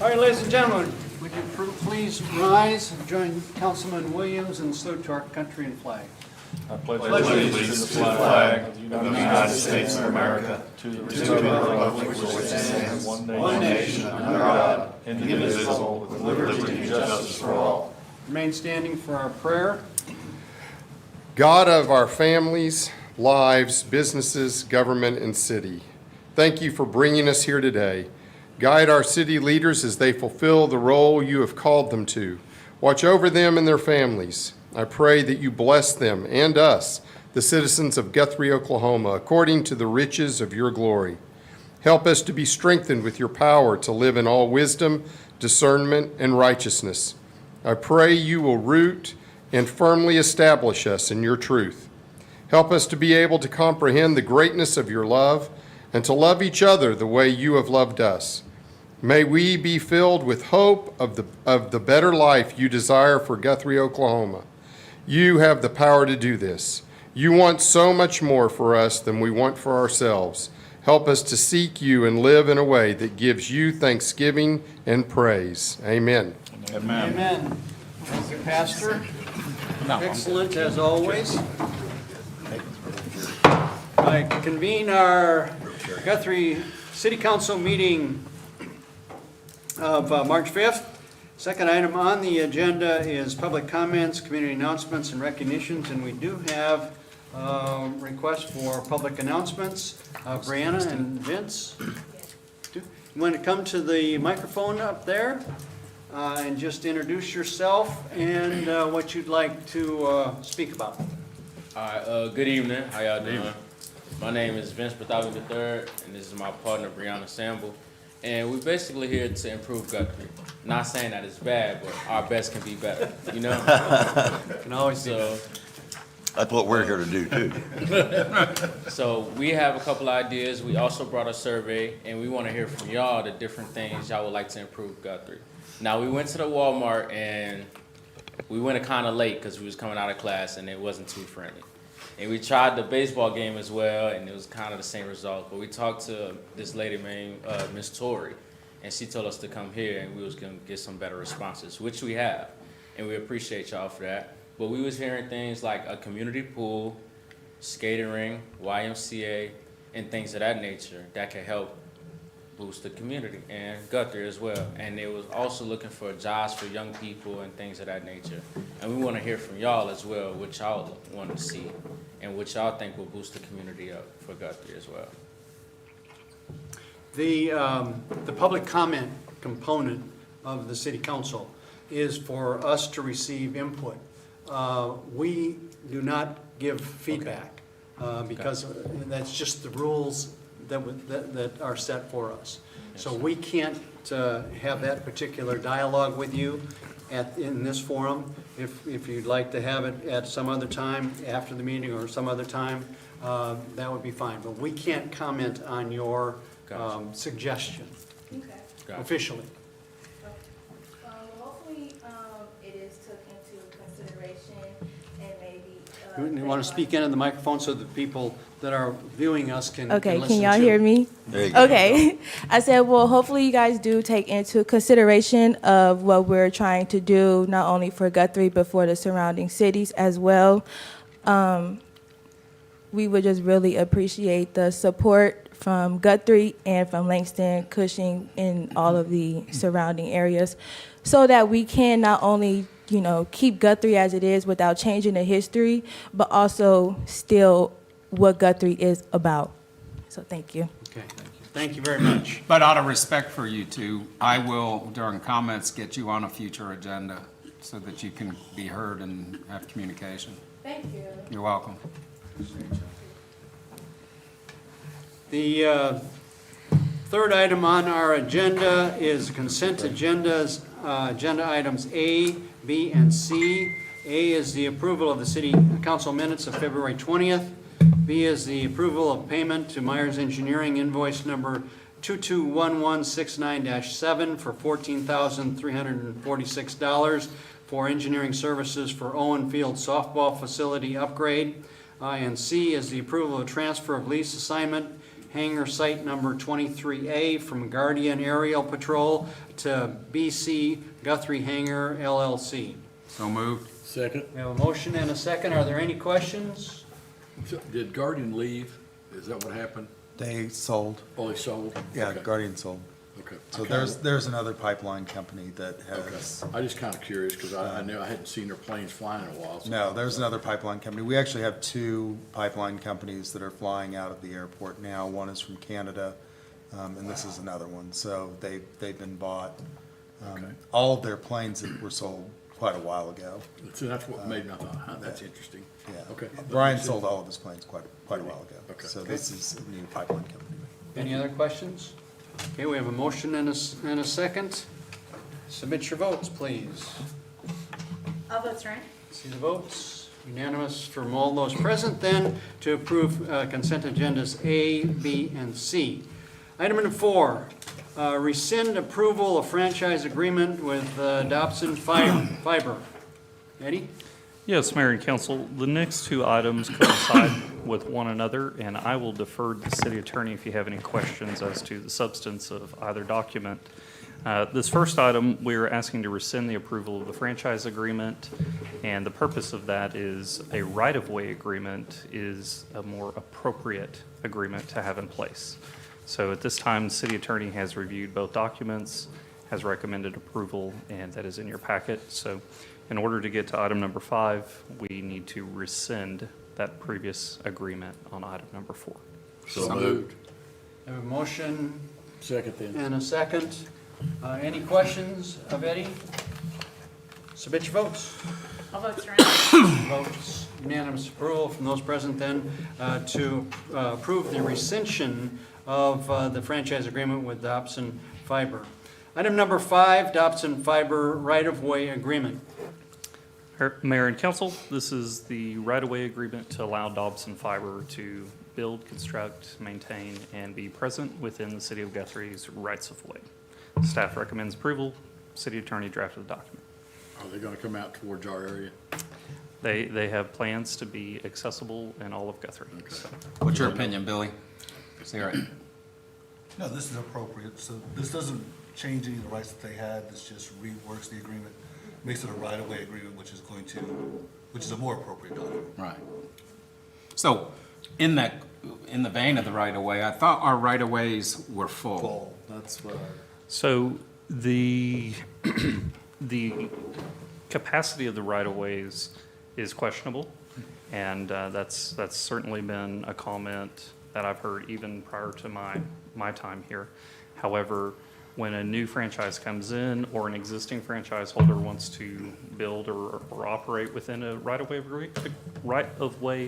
All right, ladies and gentlemen, would you please rise and join Councilman Williams and salute to our country and flag. I pledge allegiance to the flag of the United States of America, to the republic for which it stands, one nation, under God, indivisible, with liberty and justice for all. Remain standing for our prayer. God of our families, lives, businesses, government, and city, thank you for bringing us here today. Guide our city leaders as they fulfill the role you have called them to. Watch over them and their families. I pray that you bless them and us, the citizens of Guthrie, Oklahoma, according to the riches of your glory. Help us to be strengthened with your power to live in all wisdom, discernment, and righteousness. I pray you will root and firmly establish us in your truth. Help us to be able to comprehend the greatness of your love and to love each other the way you have loved us. May we be filled with hope of the better life you desire for Guthrie, Oklahoma. You have the power to do this. You want so much more for us than we want for ourselves. Help us to seek you and live in a way that gives you thanksgiving and praise. Amen. Amen. Amen. Thank you, Pastor. Excellent as always. I convene our Guthrie City Council meeting of March 5th. Second item on the agenda is public comments, community announcements, and recognitions, and we do have requests for public announcements. Brianna and Vince, you want to come to the microphone up there and just introduce yourself and what you'd like to speak about. All right, good evening. How y'all doing? My name is Vince Bathavi III, and this is my partner, Brianna Samble. And we're basically here to improve Guthrie. Not saying that it's bad, but our best can be better, you know? Can always So, That's what we're here to do, too. so we have a couple ideas. We also brought a survey, and we want to hear from y'all the different things y'all would like to improve Guthrie. Now, we went to the Walmart, and we went kind of late because we was coming out of class, and it wasn't too friendly. And we tried the baseball game as well, and it was kind of the same result. But we talked to this lady named Miss Tori, and she told us to come here, and we was going to get some better responses, which we have. And we appreciate y'all for that. But we was hearing things like a community pool, skating ring, YMCA, and things of that nature that can help boost the community and Guthrie as well. And they was also looking for jobs for young people and things of that nature. And we want to hear from y'all as well, what y'all want to see and what y'all think will boost the community up for Guthrie as well. The public comment component of the city council is for us to receive input. We do not give feedback because that's just the rules that are set for us. So we can't have that particular dialogue with you in this forum. If you'd like to have it at some other time after the meeting or some other time, that would be fine. But we can't comment on your suggestion officially. Hopefully, it is took into consideration and maybe. You want to speak into the microphone so that people that are viewing us can Okay, listen can y'all too. hear me? There you go. Okay. I said, well, hopefully you guys do take into consideration of what we're trying to do, not only for Guthrie, but for the surrounding cities as well. We would just really appreciate the support from Guthrie and from Langston, Cushing, and all of the surrounding areas so that we can not only keep Guthrie as it is without changing the history, but also still what Guthrie is about. So thank you. Okay, thank you very much. But out of respect for you two, I will, during comments, get you on a future agenda so that you can be heard and have communication. Thank you. You're welcome. The third item on our agenda is consent agendas, agenda items A, B, and C. A is the approval of the city council minutes of February 20th. B is the approval of payment to Myers Engineering invoice number 221169-7 for $14,346 for engineering services for Owen Field softball facility upgrade. And C is the approval of transfer of lease assignment Hangar Site Number 23A from Guardian Aerial Patrol to BC Guthrie Hangar LLC. So moved. Second. We have a motion and a second. Are there any questions? So, did Guardian leave? Is that what happened? They sold, Oh, they sold? yeah, Okay. Guardian sold. Okay. So there's another pipeline company that Okay. has, I just kind of curious because I knew I hadn't seen their planes flying in a while. so- no, there's another pipeline company. We actually have two pipeline companies that are flying out of the airport now. One is from Canada, and this is another one. So they've been bought. Okay. All of their planes that were sold quite a while ago. So that's what made me, I thought, huh, that's interesting. Yeah. Okay. Brian sold all of his planes quite a while ago. Okay. So this is a new pipeline company. Any other questions? Okay, we have a motion and a second. Submit your votes, please. All votes are in. See the votes? Unanimous from all those present then to approve consent agendas A, B, and C. Item number 4, rescind approval of franchise agreement with Dobson Fiber. Eddie? Yes, Mayor and Council, the next two items coincide with one another, and I will defer to the city attorney if you have any questions as to the substance of either document. This first item, we are asking to rescind the approval of the franchise agreement, and the purpose of that is a right-of-way agreement is a more appropriate agreement to have in place. So at this time, the city attorney has reviewed both documents, has recommended approval, and that is in your packet. So in order to get to item number 5, we need to rescind that previous agreement on item number 4. So moved. I have a motion Second then. and a second. Any questions of Eddie? Submit your votes. All votes are in. Votes unanimous approval from those present then to approve the rescission of the franchise agreement with Dobson Fiber. Item number 5, Dobson Fiber right-of-way agreement. Mayor and Council, this is the right-of-way agreement to allow Dobson Fiber to build, construct, maintain, and be present within the city of Guthrie's rights-of-way. Staff recommends approval. City attorney drafted the document. Are they going to come out towards our area? They have plans to be accessible in all of Guthrie. So, What's your opinion, Billy? Sarah? No, this is appropriate, so this doesn't change any of the rights that they had, this just reworks the agreement, makes it a right-of-way agreement, which is a more appropriate document. Right. So, in the vein of the right-of-way, I thought our right-of-ways were full. Full, that's what So the capacity of the right-of-ways is questionable, and that's certainly been a comment that I've heard even prior to my time here. However, when a new franchise comes in or an existing franchise holder wants to build or operate within a right-of-way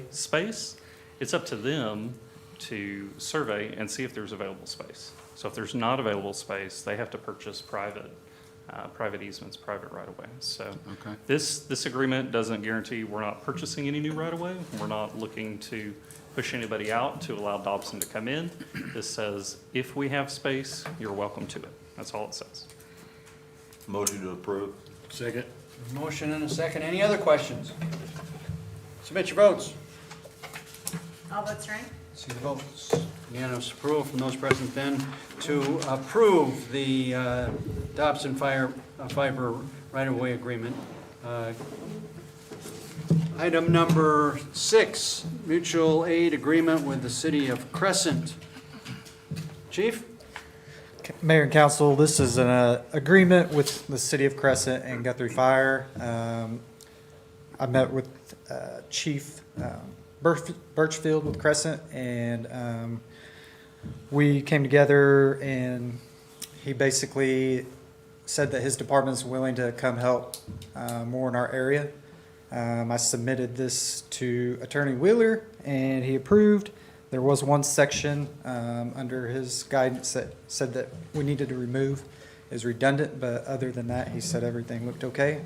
space, it's up to them to survey and see if there's available space. So if there's not available space, they have to purchase private easements, private right-of-way. So Okay. this agreement doesn't guarantee we're not purchasing any new right-of-way. We're not looking to push anybody out to allow Dobson to come in. This says if we have space, you're welcome to it. That's all it says. Motion to approve. Second. Motion and a second. Any other questions? Submit your votes. All votes are in. See the votes. Unanimous approval from those present then to approve the Dobson Fiber right-of-way agreement. Item number 6, mutual aid agreement with the city of Crescent. Chief? Mayor and Council, this is an agreement with the City of Crescent and Guthrie Fire. I met with Chief Birchfield with Crescent, and we came together, and he basically said that his department's willing to come help more in our area. I submitted this to Attorney Wheeler, and he approved. There was one section under his guidance that said that we needed to remove. Is redundant, but other than that, he said everything looked okay.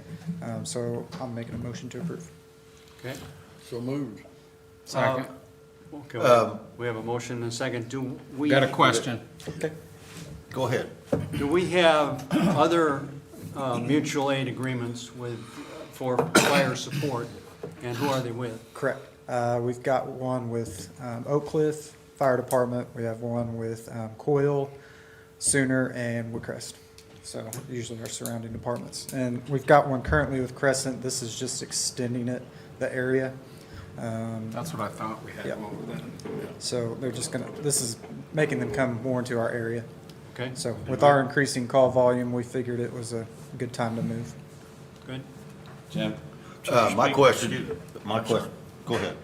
So I'm making a motion to approve. Okay. So moved. Second. Okay, we have a motion and a second. Do we? Got a question? Okay. Go ahead. Do we have other mutual aid agreements for fire support, and who are they with? Correct. We've got one with Oak Cliff, Fire Department. We have one with Coyle, Sooner, and Woodcrest. So usually our surrounding departments. And we've got one currently with Crescent. This is just extending it, the area. That's what I thought we had Yeah. one with them. So they're just gonna, this is making them come more into our area. Okay, So with our increasing call volume, we figured it was a good time to move. good. My Excuse question, me. go ahead.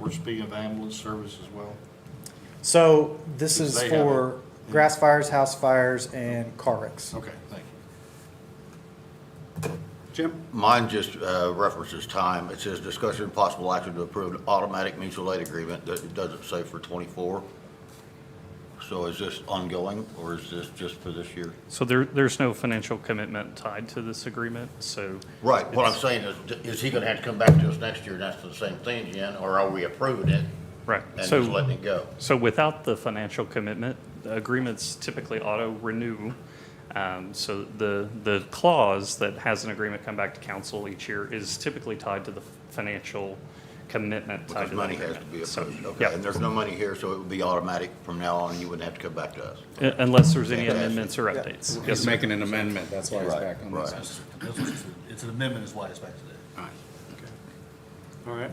We're speaking of ambulance service as well. So this is They have for grass fires, house fires, and car wrecks. Okay, thank you. Jim? Mine just references time. It says discussion and possible action to approve an automatic mutual aid agreement. That it doesn't say for 24. So is this ongoing or is this just for this year? So there's no financial commitment tied to this agreement, so. Right, what I'm it's- saying is he gonna have to come back to us next year and ask for the same thing again, or are we approving it Right. and So- just letting it go? So without the financial commitment, the agreements typically auto-renew. So the clause that has an agreement come back to council each year is typically tied to the financial commitment tied Because to the money has to agreement. be So, approved, okay, yeah. and there's no money here, so it would be automatic from now on, and you wouldn't have to come back to us. Unless there's any Fantastic. amendments or updates. Yes, He's sir. making an amendment, that's why he's Right, back on right. this. It's an amendment is why it's back today. All right. All right.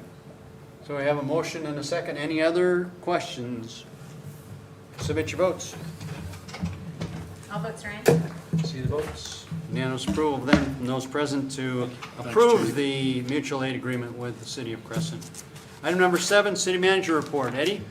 So we have a motion and a second. Any other questions? Submit your votes. All votes are in. See the votes. Unanimous approval then from those present to approve the mutual aid agreement with the city of Crescent. Item number 7, city manager report. Eddie?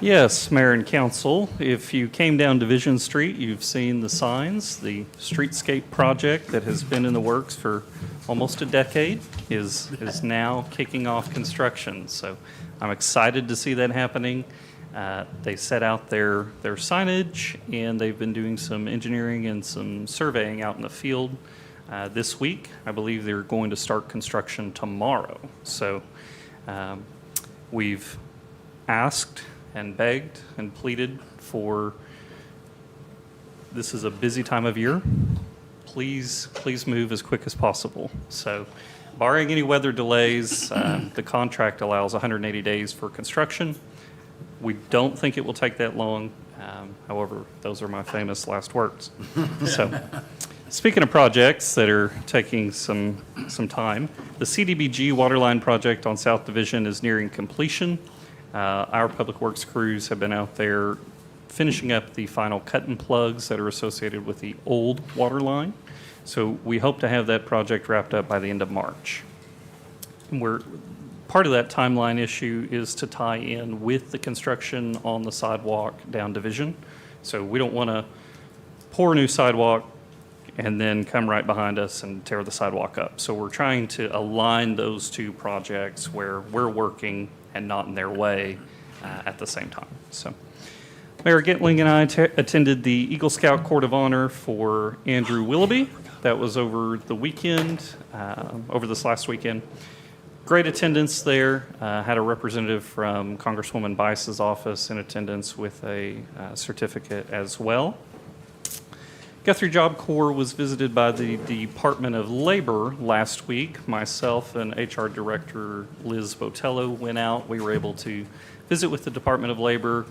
Yes, Mayor and Council, if you came down Division Street, you've seen the signs. The streetscape project that has been in the works for almost a decade is now kicking off construction. So I'm excited to see that happening. They set out their signage, and they've been doing some engineering and some surveying out in the field this week. I believe they're going to start construction tomorrow. So we've asked and begged and pleaded for, this is a busy time of year. Please move as quick as possible. So barring any weather delays, the contract allows 180 days for construction. We don't think it will take that long. However, those are my famous last words. So, speaking of projects that are taking some time, the CDBG waterline project on South Division is nearing completion. Our public works crews have been out there finishing up the final cut and plugs that are associated with the old water line. So we hope to have that project wrapped up by the end of March. Part of that timeline issue is to tie in with the construction on the sidewalk down Division. So we don't want to pour a new sidewalk and then come right behind us and tear the sidewalk up. So we're trying to align those two projects where we're working and not in their way at the same time. So Mayor Gitling and I attended the Eagle Scout Court of Honor for Andrew Willoughby. That was over the weekend, over this last weekend. Great attendance there. Had a representative from Congresswoman Bice's office in attendance with a certificate as well. Guthrie Job Corps was visited by the Department of Labor last week. Myself and HR Director Liz Botello went out. We were able to visit with the Department of Labor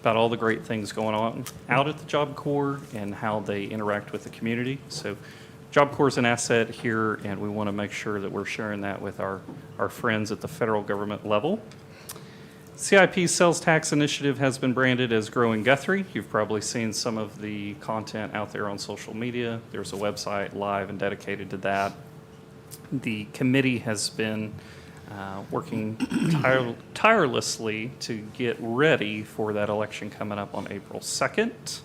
about all the great things going on out at the Job Corps and how they interact with the community. So Job Corps is an asset here, and we want to make sure that we're sharing that with our friends at the federal government level. CIP's sales tax initiative has been branded as Growing Guthrie. You've probably seen some of the content out there on social media. There's a website live and dedicated to that. The committee has been working tirelessly to get ready for that election coming up on April 2nd.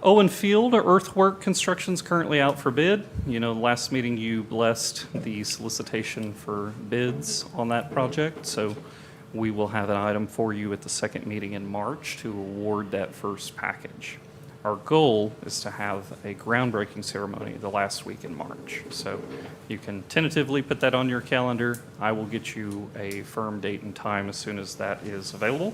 Owen Field earthwork construction is currently out for bid. You know, last meeting you blessed the solicitation for bids on that project. So we will have an item for you at the second meeting in March to award that first package. Our goal is to have a groundbreaking ceremony the last week in March. So you can tentatively put that on your calendar. I will get you a firm date and time as soon as that is available.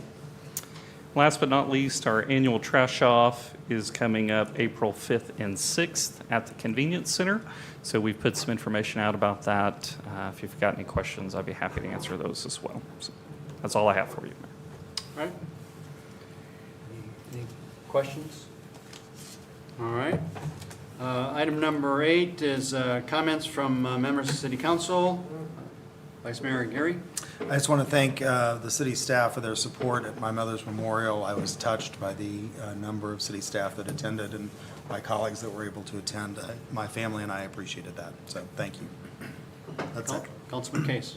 Last but not least, our annual trash off is coming up April 5th and 6th at the Convenience Center. So we've put some information out about that. If you've got any questions, I'd be happy to answer those as well. So that's all I have for you, Mayor. All right? Any questions? All right. Item number 8 is comments from members of City Council. Vice Mayor Gary. I just want to thank the city staff for their support at my mother's memorial. I was touched by the number of city staff that attended and my colleagues that were able to attend. My family and I appreciated that, so thank you. That's it. Councilman Case.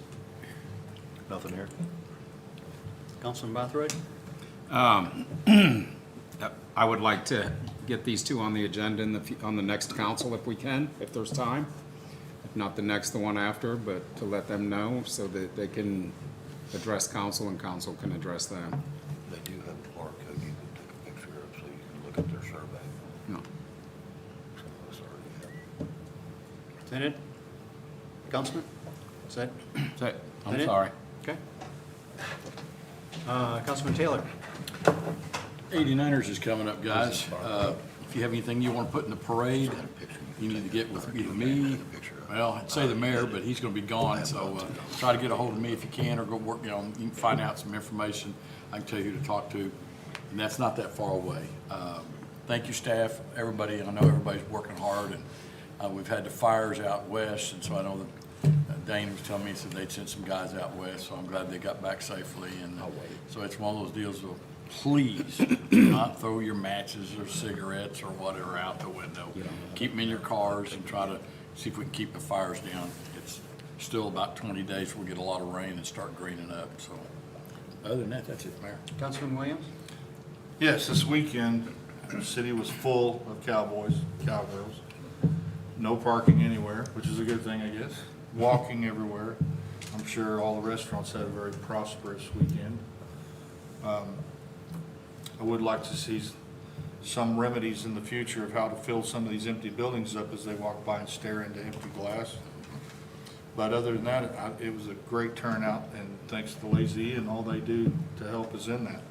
Nothing here. Councilman Bothroyd. I would like to get these two on the agenda on the next council if we can, if there's time. If not the next, the one after, but to let them know so that they can address council and council can address them. They do have a barcode you can take a picture of, so you can look at their survey. No. So that's already Is that it? Councilman? Is that? I'm That it? sorry. Okay. Councilman Taylor. 89ers is coming up, guys. If you have anything you want to put in the parade, you need to get with either me, well, I'd say the mayor, but he's going to be gone, so try to get a hold of me if you can, or go work, you can find out some information. I can tell you who to talk to, and that's not that far away. Thank you, staff, everybody. I know everybody's working hard, and we've had the fires out west, and so I know that Dane was telling me, he said they'd sent some guys out west, so I'm glad they got back safely. And so it's one of those deals of, please do not throw your matches or cigarettes or whatever out the window. Keep them in your cars and try to see if we can keep the fires down. It's still about 20 days, we'll get a lot of rain and start greening up, so. Other than that, that's it, Mayor. Councilman Williams. Yes, this weekend, the city was full of cowboys, cowgirls. No parking anywhere, which is a good thing, I guess. Walking everywhere. I'm sure all the restaurants had a very prosperous weekend. I would like to see some remedies in the future of how to fill some of these empty buildings up as they walk by and stare into empty glass. But other than that, it was a great turnout, and thanks to the Lazy and all they do to help us in that.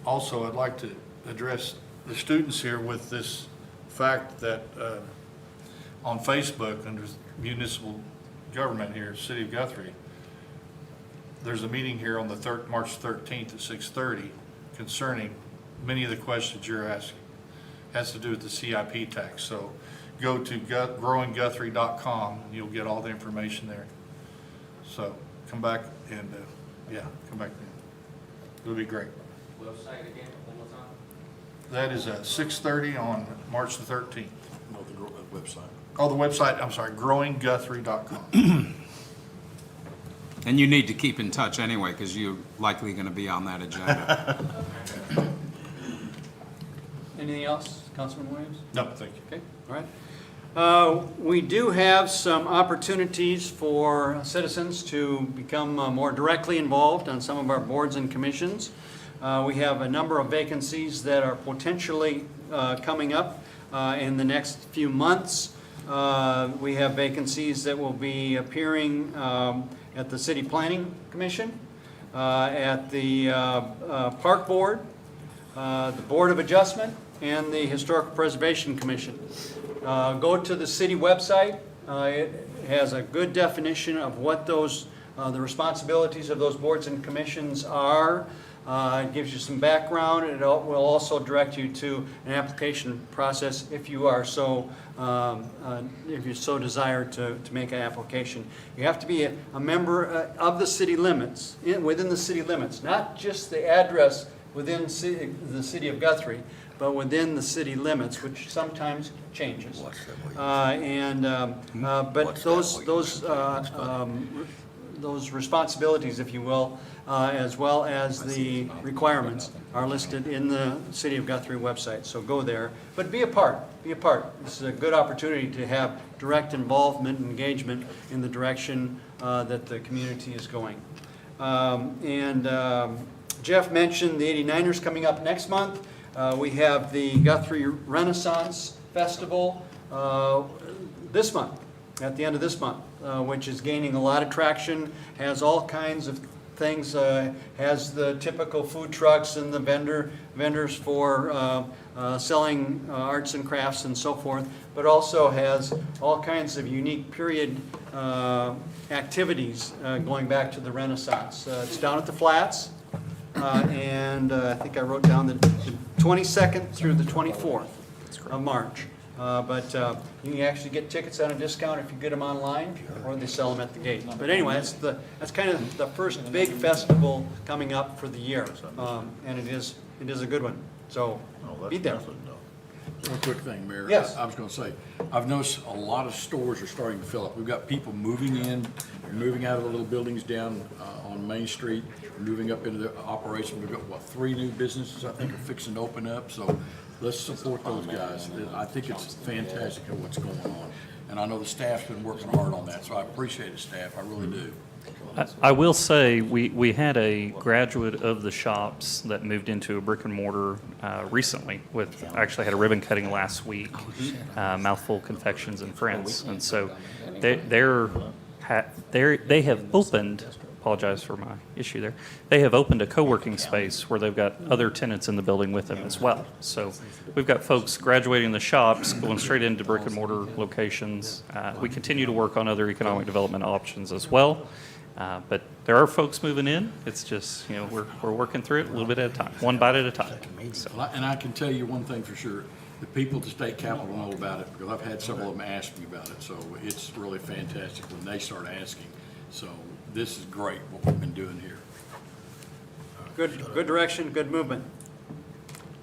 Also, I'd like to address the students here with this fact that on Facebook, under municipal government here, City of Guthrie, there's a meeting here on the March 13th at 6:30 concerning many of the questions you're asking. Has to do with the CIP tax. So go to growingguthrie.com and you'll get all the information there. So come back and, come back then. It'll be great. Website again, one more time? That is at 6:30 on March the 13th. No, the website. Oh, the website, I'm sorry, growingguthrie.com. And you need to keep in touch anyway, because you're likely going to be on that agenda. Anything else, Councilman Williams? No, thank you. Okay, all right. We do have some opportunities for citizens to become more directly involved on some of our boards and commissions. We have a number of vacancies that are potentially coming up in the next few months. We have vacancies that will be appearing at the City Planning Commission, at the Park Board, the Board of Adjustment, and the Historical Preservation Commission. Go to the city website. It has a good definition of what those, the responsibilities of those boards and commissions are. It gives you some background. It will also direct you to an application process if you are so, if you so desire to make an application. You have to be a member of the city limits, within the city limits, not just the address within the city of Guthrie, but within the city limits, which sometimes changes. But those responsibilities, if you will, as well as the requirements are listed in the City of Guthrie website. So go there, but be a part, be a part. This is a good opportunity to have direct involvement and engagement in the direction that the community is going. Jeff mentioned the 89ers coming up next month. We have the Guthrie Renaissance Festival this month, at the end of this month, which is gaining a lot of traction, has all kinds of things, has the typical food trucks and the vendors for selling arts and crafts and so forth, but also has all kinds of unique period activities going back to the Renaissance. It's down at the Flats. and I think I wrote down the 22nd through the 24th of March. But you can actually get tickets at a discount if you get them online, or they sell them at the gate. But anyway, that's kind of the first big festival coming up for the year, and it is a good one. So be there. One quick thing, Mayor. Yes. I was gonna say, I've noticed a lot of stores are starting to fill up. We've got people moving in, moving out of the little buildings down on Main Street, moving up into the operation. We've got, what, 3 new businesses, I think, are fixing to open up, so let's support those guys. I think it's fantastic at what's going on, and I know the staff's been working hard on that, so I appreciate it, staff, I really do. I will say, we had a graduate of the shops that moved into a brick and mortar recently actually had a ribbon cutting last week, Mouthful Confections and Friends. And so they have opened, apologize for my issue there, they have opened a co-working space where they've got other tenants in the building with them as well. So we've got folks graduating the shops, going straight into brick and mortar locations. We continue to work on other economic development options as well. But there are folks moving in. It's just, we're working through it a little bit at a time, one bite at a time. So. And I can tell you one thing for sure, the people at the state capitol know about it, because I've had several of them ask me about it, so it's really fantastic when they start asking. So this is great, what we've been doing here. Good direction, good movement.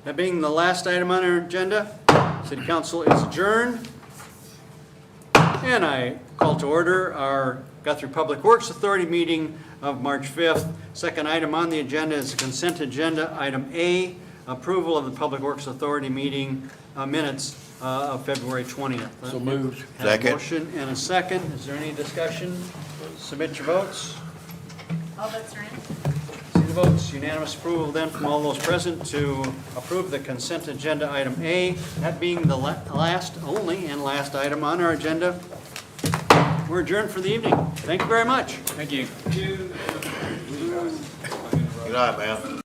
That being the last item on our agenda, City Council is adjourned. And I call to order our Guthrie Public Works Authority meeting of March 5th. Second item on the agenda is the consent agenda. Item A, approval of the Public Works Authority meeting minutes of February 20th. So moved. Have a Second. motion and a second. Is there any discussion? Submit your votes. All votes are in. See the votes. Unanimous approval then from all those present to approve the consent agenda item A. That being the only and last item on our agenda. We're adjourned for the evening. Thank you very much. Thank you. Good night, man.